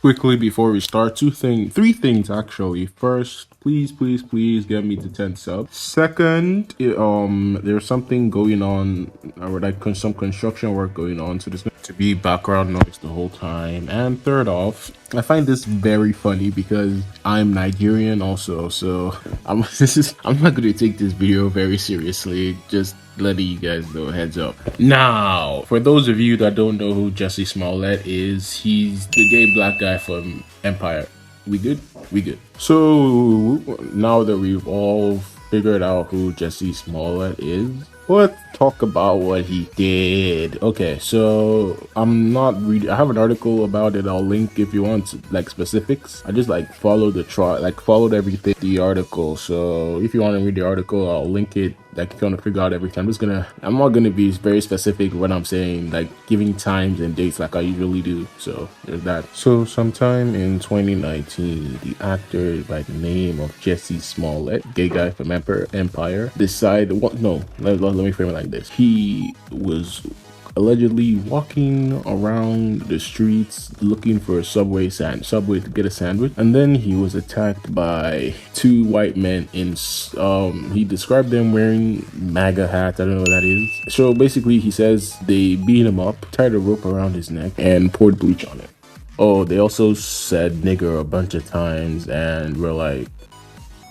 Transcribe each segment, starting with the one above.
Quickly before we start, three things actually. First, please get me to 10 subs. Second, there's something going on, or like some construction work going on, so there's going to be background noise the whole time. And third off, I find this very funny because I'm Nigerian also, so I'm I'm not going to take this video very seriously. Just letting you guys know, heads up. Now, for those of you that don't know who Jessie Smollett is, he's the gay black guy from Empire. We good? We good. So now that we've all figured out who Jessie Smollett is, let's talk about what he did. Okay, so I'm not reading. I have an article about it. I'll link if you want like specifics. I just like followed followed everything the article. So if you want to read the article, I'll link it. Like if you want to figure out everything, I'm not gonna be very specific when I'm saying, like giving times and dates like I usually do. So there's that. So sometime in 2019, the actor by the name of Jessie Smollett, gay guy from Empire, decided let me frame it like this. He was allegedly walking around the streets looking for a subway to get a sandwich, and then he was attacked by two white men in he described them wearing MAGA hats. I don't know what that is. So basically he says they beat him up, tied a rope around his neck, and poured bleach on it. Oh, they also said nigger a bunch of times, and we're like,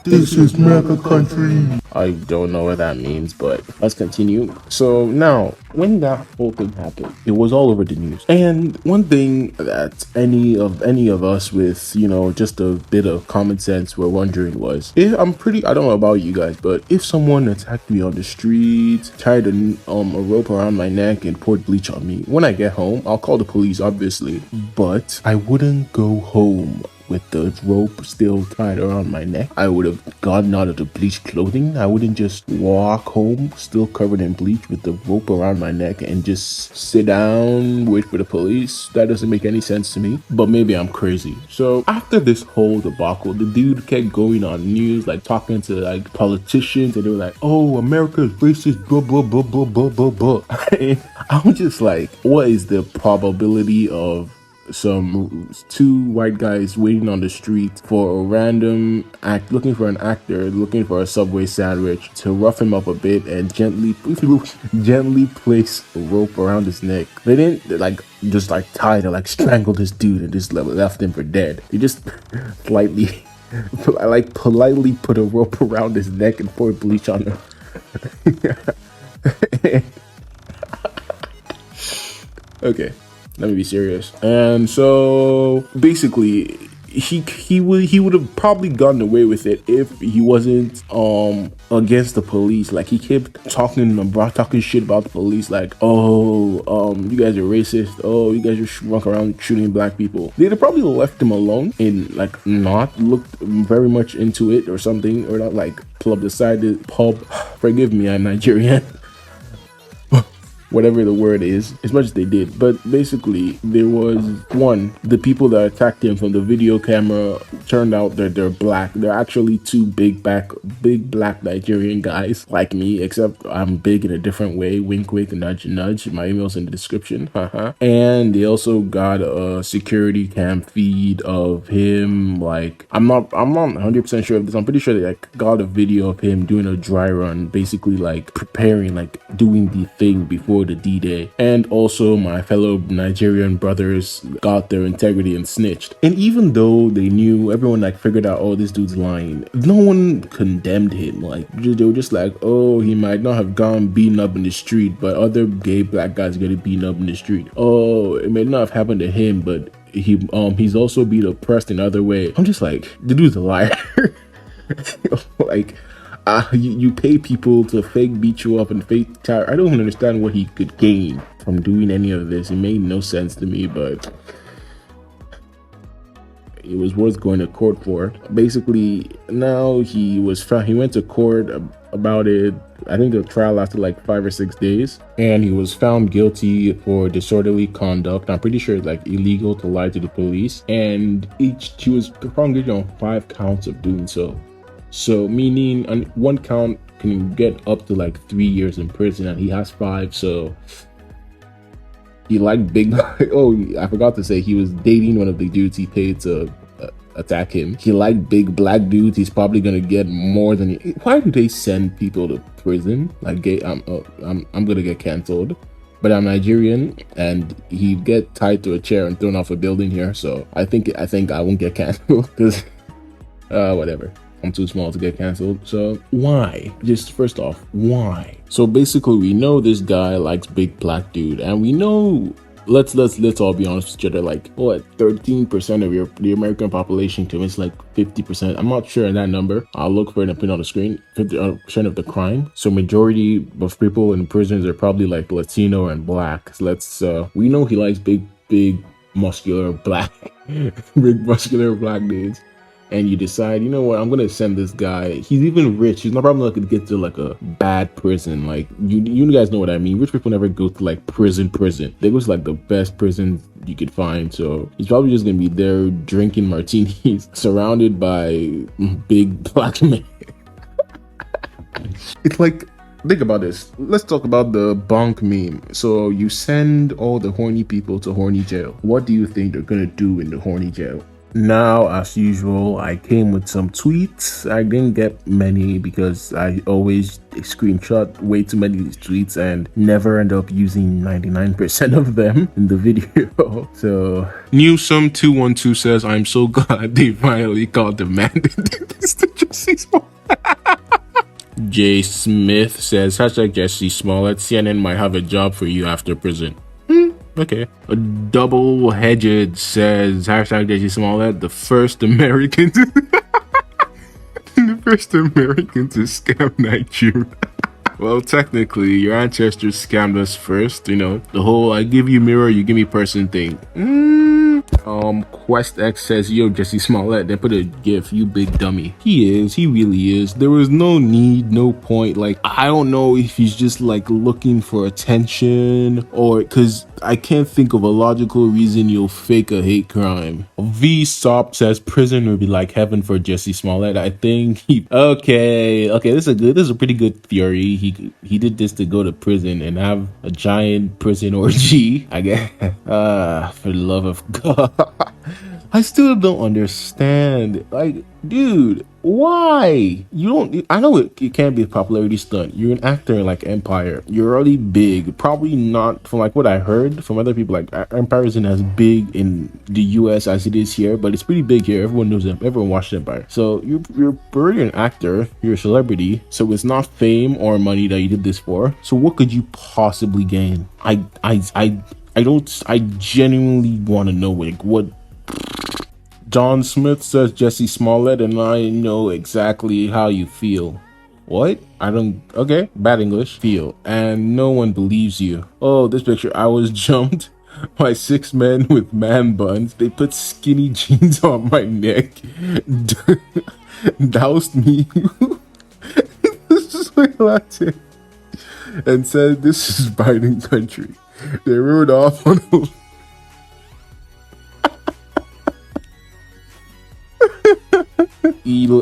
this is mega country. I don't know what that means, but let's continue. So now, when that whole thing happened, it was all over the news. And one thing that any of us with, just a bit of common sense were wondering was, I don't know about you guys, but if someone attacked me on the street, tied a rope around my neck and poured bleach on me, when I get home, I'll call the police, obviously, but I wouldn't go home with the rope still tied around my neck. I would have gotten out of the bleach clothing. I wouldn't just walk home still covered in bleach with the rope around my neck and just sit down, wait for the police. That doesn't make any sense to me, but maybe I'm crazy. So after this whole debacle, the dude kept going on news, like talking to like politicians, and they were like, oh, America is racist, blah, blah, blah, blah, blah, blah, blah. And I'm just like, what is the probability of two white guys waiting on the street for a random looking for an actor looking for a Subway sandwich to rough him up a bit and gently place a rope around his neck? They didn't just tied or strangled this dude and just left him for dead. They just politely put a rope around his neck and poured bleach on him. Okay, let me be serious. And so basically he would have probably gotten away with it if he wasn't against the police. Like he kept talking shit about the police, like, oh, you guys are racist, oh, you guys just walk around shooting black people. They'd have probably left him alone and not looked very much into it or something, or not forgive me, I'm Nigerian. Whatever the word is, as much as they did. But basically, there was the people that attacked him from the video camera turned out that they're black. They're actually two big black Nigerian guys like me, except I'm big in a different way. Wink, wink, nudge, nudge. My email's in the description. And they also got a security cam feed of him. I'm not 100% sure of this. I'm pretty sure they got a video of him doing a dry run, basically preparing, doing the thing before the D-Day. And also my fellow Nigerian brothers got their integrity and snitched. And even though they knew, everyone figured out, oh, this dude's lying, no one condemned him. They were just oh, he might not have gone beaten up in the street, but other gay black guys get beaten up in the street. Oh, it may not have happened to him, but he's also beat oppressed in other way. I'm just the dude's a liar. You pay people to fake beat you up and fake tire. I don't even understand what he could gain from doing any of this. It made no sense to me, but it was worth going to court for. Basically, now he went to court about it. I think the trial lasted 5 or 6 days, and he was found guilty for disorderly conduct. I'm pretty sure it's illegal to lie to the police, and he was found guilty on 5 counts of doing so. So meaning one count can get up to 3 years in prison, and he has 5. So He liked big. Oh, I forgot to say he was dating one of the dudes he paid to attack him. He liked big black dudes. He's probably gonna get more than. Why do they send people to prison? Like, gay. I'm gonna get canceled. But I'm Nigerian, and he'd get tied to a chair and thrown off a building here. So I think I won't get canceled because whatever. I'm too small to get canceled. So why? Just first off, why? So basically, we know this guy likes big black dude, and we know. Let's all be honest with each other. Like, what, 13% of the American population commits like 50%. I'm not sure in that number. I'll look for it and put it on the screen. 50% of the crime. So majority of people in prisons are probably like Latino and black. So we know he likes big muscular black, big muscular black dudes. And you decide, you know what, I'm gonna send this guy. He's even rich. He's not probably not gonna get to like a bad prison. Like you guys know what I mean. Rich people never go to like prison. They go to like the best prison you could find. So he's probably just gonna be there drinking martinis, surrounded by big black men. It's like, think about this. Let's talk about the bonk meme. So you send all the horny people to horny jail. What do you think they're gonna do in the horny jail? Now, as usual, I came with some tweets. I didn't get many because I always screenshot way too many tweets and never end up using 99% of them in the video. So, Newsome212 says, I'm so glad they finally called the man that did this to Jessie Smollett. Jay Smith says, hashtag Jessie Smollett, CNN might have a job for you after prison. Okay. A double-hedged says, hashtag Jessie Smollett, the first American to scam Nigeria. Well, technically, your ancestors scammed us first, you know, the whole I give you mirror, you give me person thing. QuestX says, yo, Jessie Smollett, they put a gif, you big dummy. He really is. There was no need, no point. Like, I don't know if he's just like looking for attention or because I can't think of a logical reason you'll fake a hate crime. VSOP says prison would be like heaven for Jessie Smollett. I think okay, this is a pretty good theory. He did this to go to prison and have a giant prison orgy, I guess. For the love of God. I still don't understand. Like, dude, why? I know it can't be a popularity stunt. You're an actor in like Empire. You're already big. Probably not, from like what I heard from other people, like Empire isn't as big in the US as it is here, but it's pretty big here. Everyone knows them. Everyone watched Empire. So you're already an actor. You're a celebrity. So it's not fame or money that you did this for. So what could you possibly gain? I genuinely want to know, like, what. John Smith says, Jessie Smollett and I know exactly how you feel. What? Okay, bad English. Feel. And no one believes you. Oh, this picture, I was jumped by 6 men with man buns. They put skinny jeans on my neck. Doused me. This is my Latin. And said, this is Biden country. They rode off on a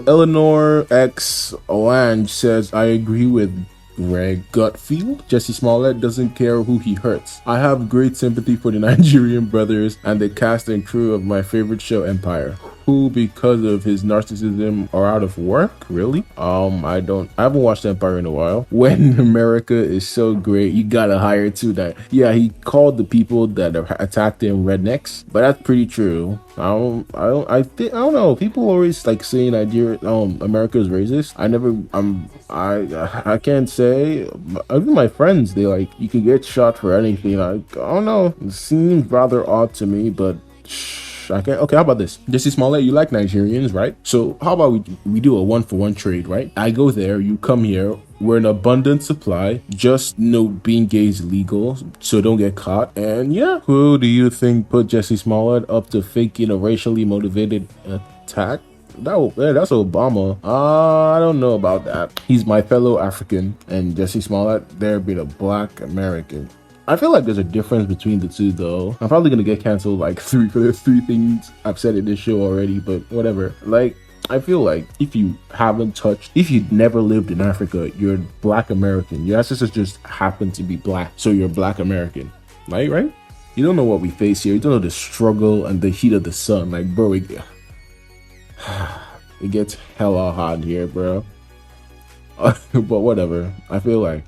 Eleanor X Olange says, I agree with Greg Gutfield. Jessie Smollett doesn't care who he hurts. I have great sympathy for the Nigerian brothers and the cast and crew of my favorite show, Empire, who, because of his narcissism, are out of work. Really? I haven't watched Empire in a while. When America is so great, you gotta hire two that. Yeah, he called the people that attacked him rednecks, but that's pretty true. I don't know. People always like saying America is racist. I can't say. Even my friends, they like, you could get shot for anything. I don't know. It seems rather odd to me, but okay, how about this? Jessie Smollett, you like Nigerians, right? So how about we do a 1-for-1 trade, right? I go there, you come here, we're in abundant supply. Just note being gay is legal, so don't get caught. And yeah, who do you think put Jessie Smollett up to faking a racially motivated attack? That's Obama. I don't know about that. He's my fellow African, and Jessie Smollett, they're being a black American. I feel like there's a difference between the two, though. I'm probably gonna get canceled like for the 3 things I've said in this show already, but whatever. Like, I feel like if you've never lived in Africa, you're a black American. Your ancestors just happen to be black, so you're a black American, right? You don't know what we face here. You don't know the struggle and the heat of the sun. Like, bro, it gets hella hot here, bro. But whatever. I feel like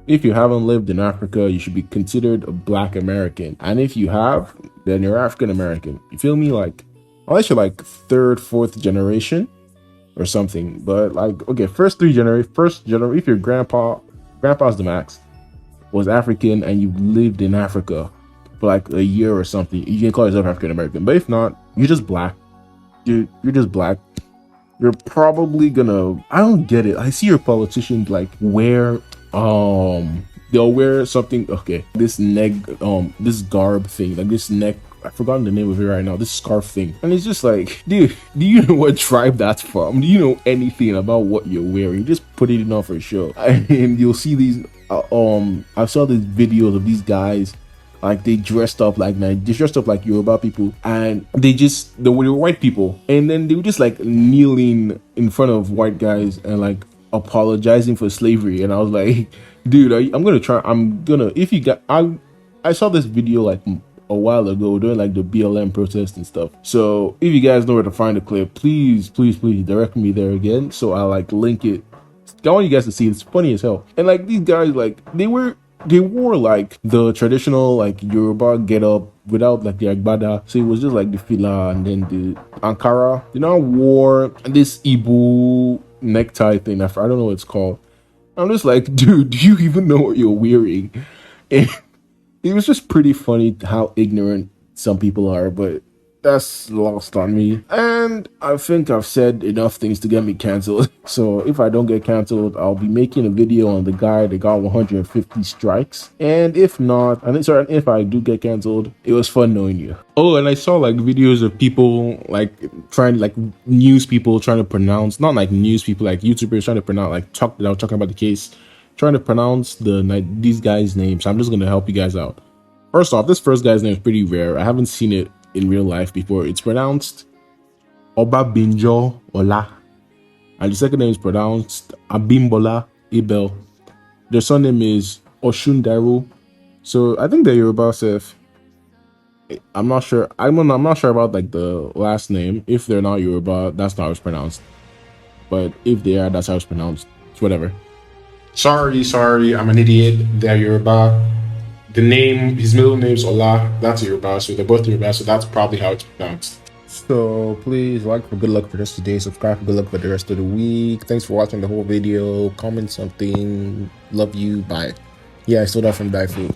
if you haven't lived in Africa, you should be considered a Black American. And if you have, then you're African American. You feel me? Like, unless you're like third, fourth generation or something. But like, okay, first generation, if your grandpa's the max, was African and you lived in Africa for like a year or something, you can call yourself African American. But if not, you're just black. Dude, you're just black. You're probably gonna, I don't get it. I see your politicians like wear they'll wear something, okay, this neck this garb thing, like this neck, I've forgotten the name of it right now, this scarf thing. And it's just like, dude, do you know what tribe that's from? Do you know anything about what you're wearing? Just put it on for a show. And you'll see these I saw these videos of these guys, like they dressed up like Yoruba people, and they were white people, and then they were just like kneeling in front of white guys and like apologizing for slavery. And I was like, dude, if you got, I saw this video like a while ago during like the BLM protest and stuff. So if you guys know where to find the clip, please direct me there again, so I'll like link it. I want you guys to see it. It's funny as hell. And like these guys, like they wore like the traditional like Yoruba get up without like the agbada. So it was just like the fila and then the Ankara. They now wore this Igbo necktie thing. I don't know what it's called. I'm just like, dude, do you even know what you're wearing? And it was just pretty funny how ignorant some people are, but that's lost on me. And I think I've said enough things to get me cancelled. So if I don't get cancelled, I'll be making a video on the guy that got 150 strikes. And if not, if I do get cancelled, it was fun knowing you. Oh, and I saw like videos of people like news people trying to pronounce, not like news people, like YouTubers trying to pronounce, like talking about the case, trying to pronounce these guys' names. I'm just gonna help you guys out. First off, this first guy's name is pretty rare. I haven't seen it in real life before. It's pronounced Obabinjo Ola, and the second name is pronounced Abimbola Ibel. Their surname is Oshundaru. So I think they're Yoruba self. I'm not sure. I'm not sure about like the last name. If they're not Yoruba, that's not how it's pronounced. But if they are, that's how it's pronounced. It's whatever. Sorry, I'm an idiot. They're Yoruba. His middle name's Ola, that's Yoruba, so they're both Yoruba, so that's probably how it's pronounced. So please like for good luck for the rest of the day, subscribe for good luck for the rest of the week. Thanks for watching the whole video. Comment something. Love you. Bye. Yeah, I stole that from Die Food.